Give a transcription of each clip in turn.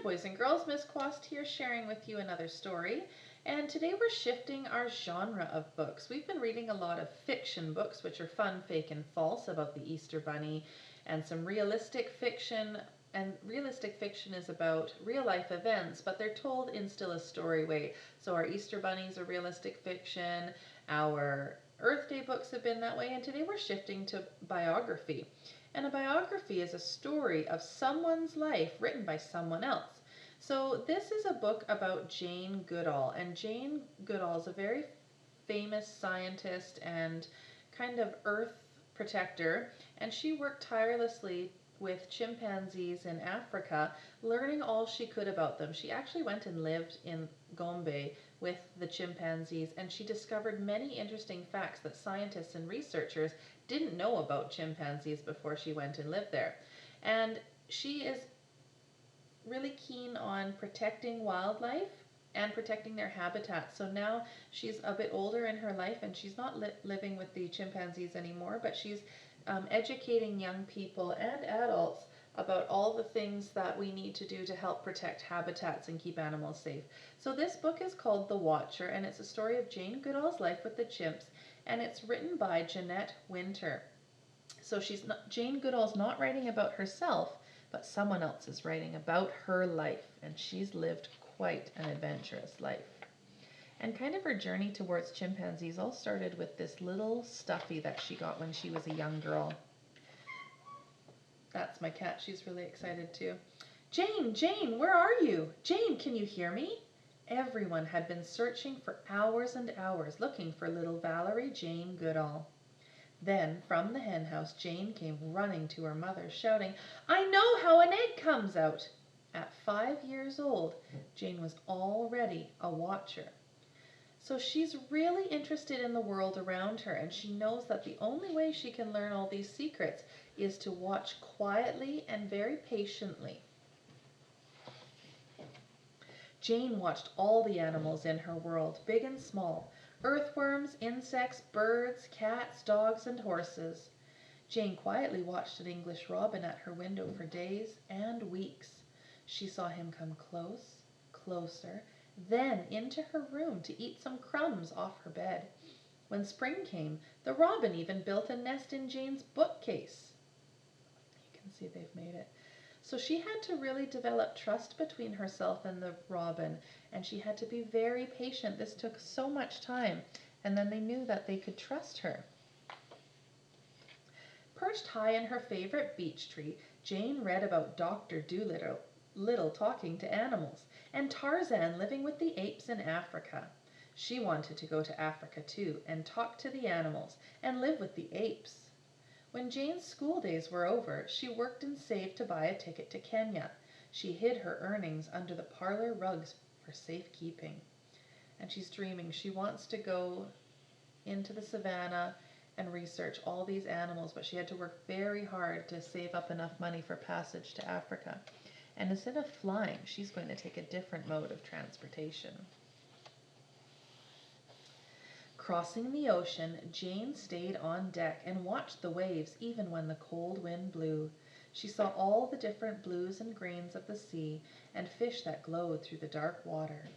boys and girls, Miss Quast here sharing with you another story. And today we're shifting our genre of books. We've been reading a lot of fiction books, which are fun, fake, and false about the Easter Bunny, and some realistic fiction. And realistic fiction is about real life events, but they're told in still a story way. So our Easter Bunnies are realistic fiction, our Earth Day books have been that way, and today we're shifting to biography. And a biography is a story of someone's life written by someone else. So this is a book about Jane Goodall, and Jane Goodall is a very famous scientist and kind of earth protector, and she worked tirelessly with chimpanzees in Africa, learning all she could about them. She actually went and lived in Gombe with the chimpanzees, and she discovered many interesting facts that scientists and researchers didn't know about chimpanzees before she went and lived there. And she is really keen on protecting wildlife and protecting their habitat. So now she's a bit older in her life, and she's not living with the chimpanzees anymore, but she's educating young people and adults about all the things that we need to do to help protect habitats and keep animals safe. So this book is called The Watcher, and it's a story of Jane Goodall's life with the chimps, and it's written by Jenette Winter. So Jane Goodall's not writing about herself, but someone else is writing about her life, and she's lived quite an adventurous life. And kind of her journey towards chimpanzees all started with this little stuffy that she got when she was a young girl. That's my cat. She's really excited too. Jane, Jane, where are you? Jane, can you hear me? Everyone had been searching for hours and hours, looking for little Valerie Jane Goodall. Then, from the hen house, Jane came running to her mother, shouting, "I know how an egg comes out!" At 5 years old, Jane was already a watcher. So she's really interested in the world around her, and she knows that the only way she can learn all these secrets is to watch quietly and very patiently. Jane watched all the animals in her world, big and small, earthworms, insects, birds, cats, dogs, and horses. Jane quietly watched an English robin at her window for days and weeks. She saw him come close, closer, then into her room to eat some crumbs off her bed. When spring came, the robin even built a nest in Jane's bookcase. You can see they've made it. So she had to really develop trust between herself and the robin, and she had to be very patient. This took so much time, and then they knew that they could trust her. Perched high in her favorite beech tree, Jane read about Dr. Dolittle talking to animals, and Tarzan living with the apes in Africa. She wanted to go to Africa too, and talk to the animals, and live with the apes. When Jane's school days were over, she worked and saved to buy a ticket to Kenya. She hid her earnings under the parlor rugs for safekeeping. And she's dreaming. She wants to go into the savannah and research all these animals, but she had to work very hard to save up enough money for passage to Africa. And instead of flying, she's going to take a different mode of transportation. Crossing the ocean, Jane stayed on deck and watched the waves even when the cold wind blew. She saw all the different blues and greens of the sea and fish that glowed through the dark water.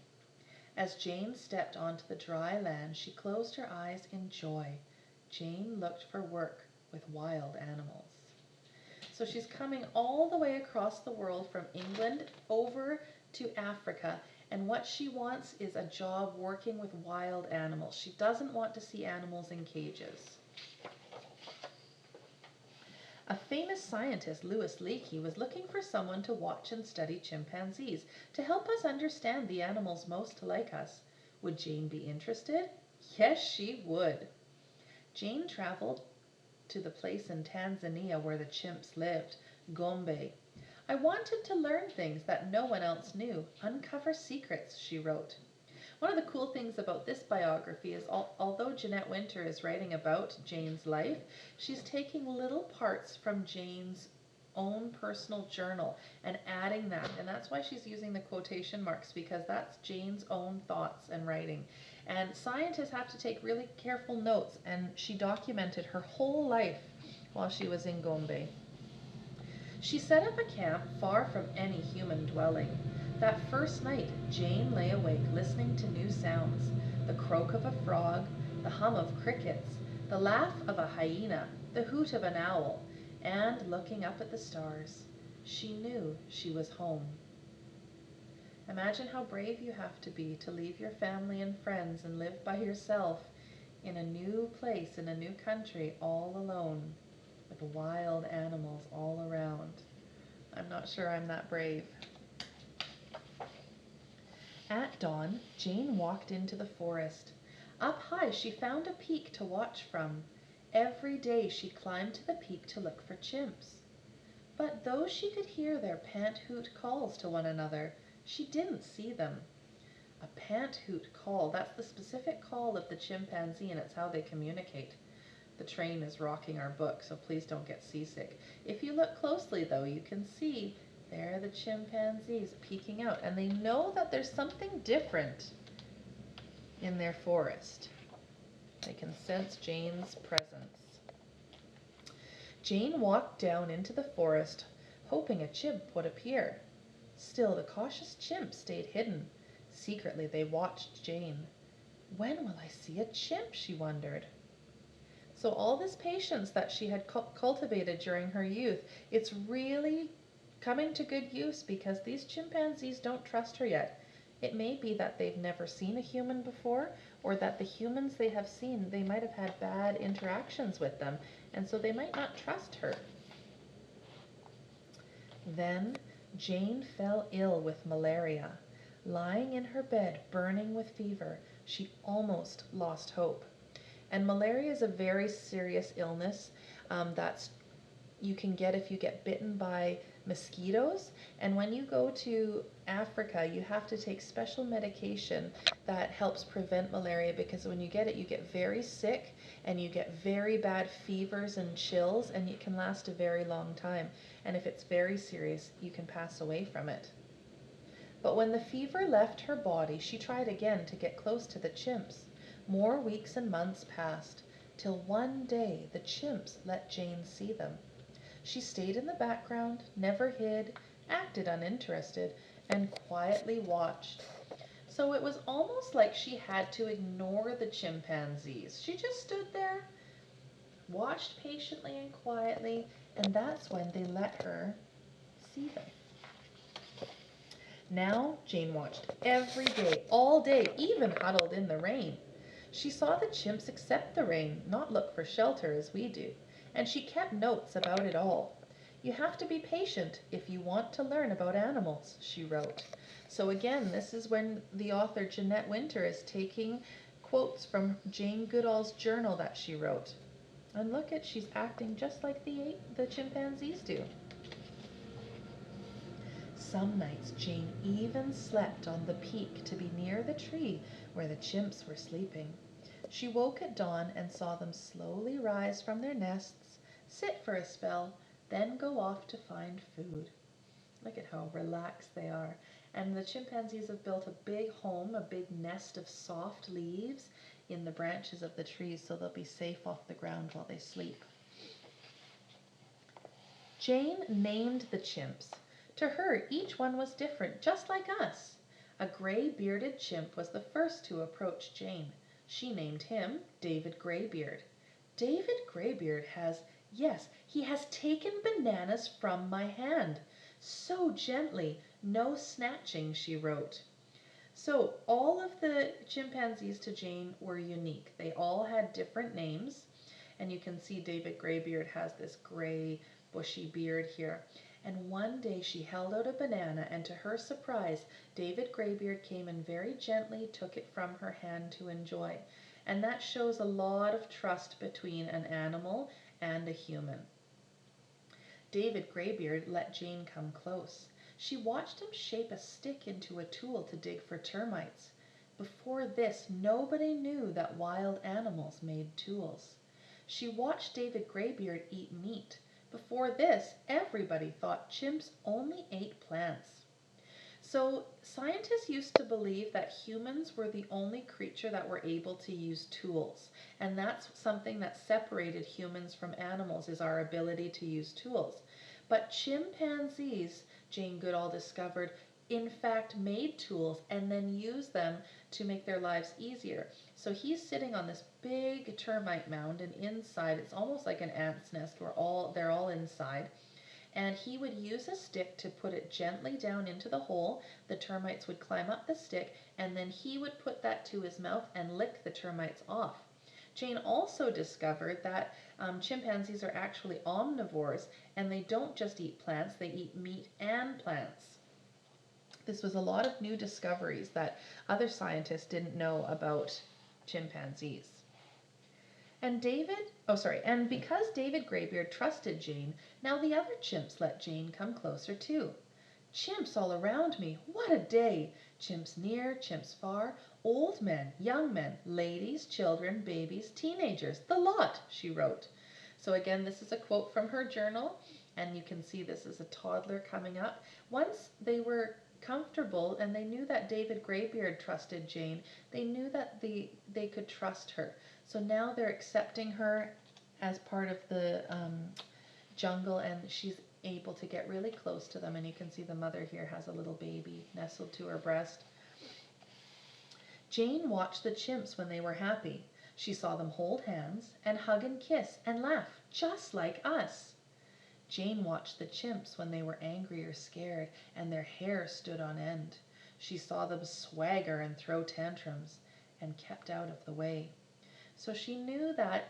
As Jane stepped onto the dry land, she closed her eyes in joy. Jane looked for work with wild animals. So she's coming all the way across the world from England over to Africa, and what she wants is a job working with wild animals. She doesn't want to see animals in cages. A famous scientist, Louis Leakey, was looking for someone to watch and study chimpanzees to help us understand the animals most like us. Would Jane be interested? Yes, she would. Jane traveled to the place in Tanzania where the chimps lived, Gombe. "I wanted to learn things that no one else knew, uncover secrets," she wrote. One of the cool things about this biography is although Jenette Winter is writing about Jane's life, she's taking little parts from Jane's own personal journal and adding that, and that's why she's using the quotation marks, because that's Jane's own thoughts and writing. And scientists have to take really careful notes, and she documented her whole life while she was in Gombe. She set up a camp far from any human dwelling. That first night, Jane lay awake listening to new sounds: the croak of a frog, the hum of crickets, the laugh of a hyena, the hoot of an owl, and looking up at the stars, she knew she was home. Imagine how brave you have to be to leave your family and friends and live by yourself in a new place, in a new country, all alone, with wild animals all around. I'm not sure I'm that brave. At dawn, Jane walked into the forest. Up high, she found a peak to watch from. Every day she climbed to the peak to look for chimps. But though she could hear their pant-hoot calls to one another, she didn't see them. A pant-hoot call, that's the specific call of the chimpanzee, and it's how they communicate. The train is rocking our book, so please don't get seasick. If you look closely, though, you can see there are the chimpanzees peeking out, and they know that there's something different in their forest. They can sense Jane's presence. Jane walked down into the forest, hoping a chimp would appear. Still, the cautious chimp stayed hidden. Secretly, they watched Jane. When will I see a chimp, she wondered. So all this patience that she had cultivated during her youth, it's really coming to good use, because these chimpanzees don't trust her yet. It may be that they've never seen a human before, or that the humans they have seen, they might have had bad interactions with them, and so they might not trust her. Then Jane fell ill with malaria. Lying in her bed, burning with fever, she almost lost hope. And malaria is a very serious illness that's you can get if you get bitten by mosquitoes. And when you go to Africa, you have to take special medication that helps prevent malaria, because when you get it, you get very sick and you get very bad fevers and chills, and it can last a very long time. And if it's very serious, you can pass away from it. But when the fever left her body, she tried again to get close to the chimps. More weeks and months passed, till one day the chimps let Jane see them. She stayed in the background, never hid, acted uninterested, and quietly watched. So it was almost like she had to ignore the chimpanzees. She just stood there, watched patiently and quietly, and that's when they let her see them. Now Jane watched every day, all day, even huddled in the rain. She saw the chimps accept the rain, not look for shelter as we do, and she kept notes about it all. You have to be patient if you want to learn about animals, she wrote. So again, this is when the author Jenette Winter is taking quotes from Jane Goodall's journal that she wrote. And look at, she's acting just like the chimpanzees do. Some nights Jane even slept on the peak to be near the tree where the chimps were sleeping. She woke at dawn and saw them slowly rise from their nests, sit for a spell, then go off to find food. Look at how relaxed they are. And the chimpanzees have built a big home, a big nest of soft leaves in the branches of the trees, so they'll be safe off the ground while they sleep. Jane named the chimps. To her, each one was different, just like us. A gray-bearded chimp was the first to approach Jane. She named him David Greybeard. David Greybeard he has taken bananas from my hand. So gently, no snatching, she wrote. So all of the chimpanzees to Jane were unique. They all had different names, and you can see David Greybeard has this gray, bushy beard here. And one day she held out a banana, and to her surprise, David Greybeard came and very gently took it from her hand to enjoy. And that shows a lot of trust between an animal and a human. David Greybeard let Jane come close. She watched him shape a stick into a tool to dig for termites. Before this, nobody knew that wild animals made tools. She watched David Greybeard eat meat. Before this, everybody thought chimps only ate plants. So scientists used to believe that humans were the only creature that were able to use tools. And that's something that separated humans from animals, is our ability to use tools. But chimpanzees, Jane Goodall discovered, in fact made tools and then used them to make their lives easier. So he's sitting on this big termite mound, and inside it's almost like an ant's nest where they're all inside. And he would use a stick to put it gently down into the hole. The termites would climb up the stick, and then he would put that to his mouth and lick the termites off. Jane also discovered that chimpanzees are actually omnivores, and they don't just eat plants, they eat meat and plants. This was a lot of new discoveries that other scientists didn't know about chimpanzees. And because David Greybeard trusted Jane, now the other chimps let Jane come closer too. Chimps all around me, what a day! Chimps near, chimps far, old men, young men, ladies, children, babies, teenagers, the lot, she wrote. So again, this is a quote from her journal, and you can see this is a toddler coming up. Once they were comfortable and they knew that David Greybeard trusted Jane, they knew that they could trust her. So now they're accepting her as part of the jungle, and she's able to get really close to them. And you can see the mother here has a little baby nestled to her breast. Jane watched the chimps when they were happy. She saw them hold hands and hug and kiss and laugh, just like us. Jane watched the chimps when they were angry or scared and their hair stood on end. She saw them swagger and throw tantrums and kept out of the way. So she knew that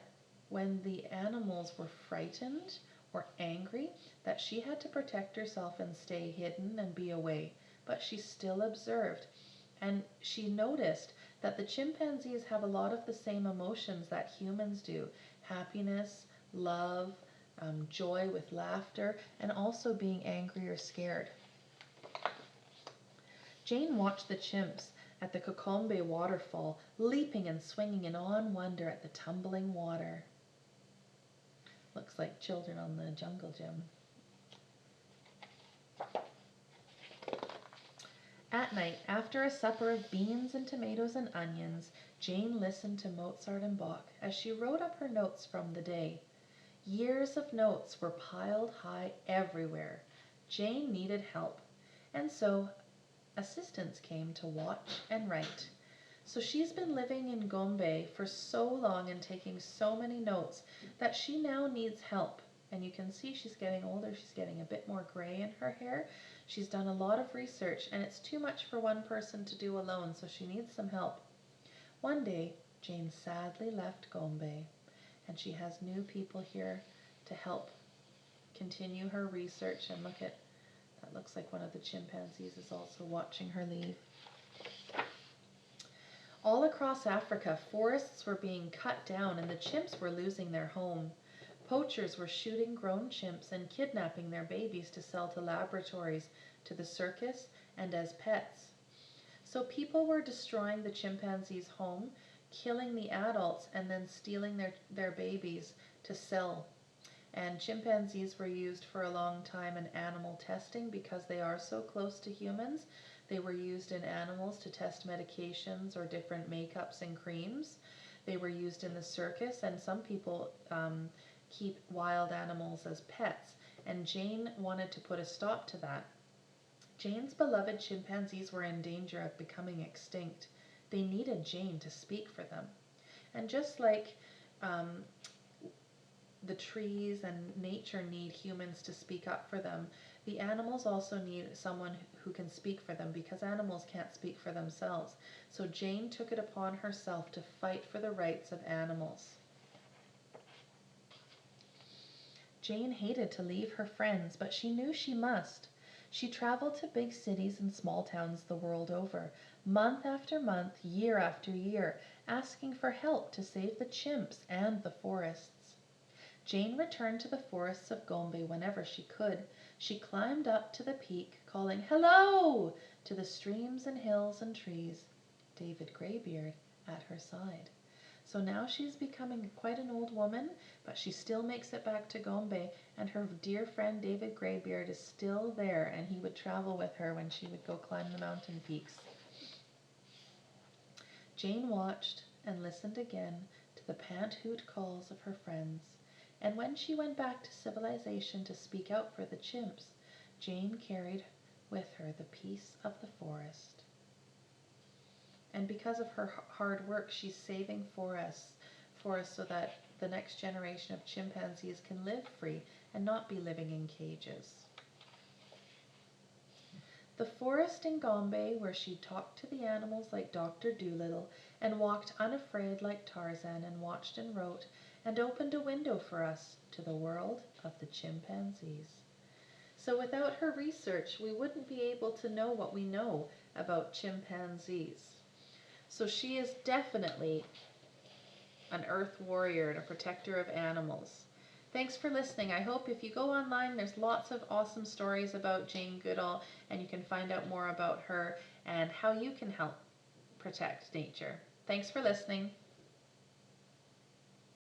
when the animals were frightened or angry, that she had to protect herself and stay hidden and be away. But she still observed, and she noticed that the chimpanzees have a lot of the same emotions that humans do: happiness, love, joy with laughter, and also being angry or scared. Jane watched the chimps at the Kokombe waterfall, leaping and swinging in awe and wonder at the tumbling water. Looks like children on the jungle gym. At night, after a supper of beans and tomatoes and onions, Jane listened to Mozart and Bach as she wrote up her notes from the day. Years of notes were piled high everywhere. Jane needed help, and so assistants came to watch and write. So she's been living in Gombe for so long and taking so many notes that she now needs help. And you can see she's getting older. She's getting a bit more gray in her hair. She's done a lot of research, and it's too much for one person to do alone, so she needs some help. One day, Jane sadly left Gombe, and she has new people here to help continue her research. And look at that, looks like one of the chimpanzees is also watching her leave. All across Africa, forests were being cut down and the chimps were losing their home. Poachers were shooting grown chimps and kidnapping their babies to sell to laboratories, to the circus, and as pets. So people were destroying the chimpanzees' home, killing the adults, and then stealing their babies to sell. And chimpanzees were used for a long time in animal testing because they are so close to humans. They were used in animals to test medications or different makeups and creams. They were used in the circus, and some people keep wild animals as pets. And Jane wanted to put a stop to that. Jane's beloved chimpanzees were in danger of becoming extinct. They needed Jane to speak for them. And just like the trees and nature need humans to speak up for them, the animals also need someone who can speak for them, because animals can't speak for themselves. So Jane took it upon herself to fight for the rights of animals. Jane hated to leave her friends, but she knew she must. She traveled to big cities and small towns the world over, month after month, year after year, asking for help to save the chimps and the forests. Jane returned to the forests of Gombe whenever she could. She climbed up to the peak, calling "Hello!" to the streams and hills and trees, David Greybeard at her side. So now she's becoming quite an old woman, but she still makes it back to Gombe, and her dear friend David Greybeard is still there, and he would travel with her when she would go climb the mountain peaks. Jane watched and listened again to the pant-hoot calls of her friends, And when she went back to civilization to speak out for the chimps, Jane carried with her the peace of the forest. And because of her hard work, she's saving forests so that the next generation of chimpanzees can live free and not be living in cages. The forest in Gombe, where she talked to the animals like Dr. Dolittle and walked unafraid like Tarzan and watched and wrote and opened a window for us to the world of the chimpanzees. So without her research, we wouldn't be able to know what we know about chimpanzees. So she is definitely an earth warrior and a protector of animals. Thanks for listening. I hope if you go online, there's lots of awesome stories about Jane Goodall, and you can find out more about her and how you can help protect nature. Thanks for listening.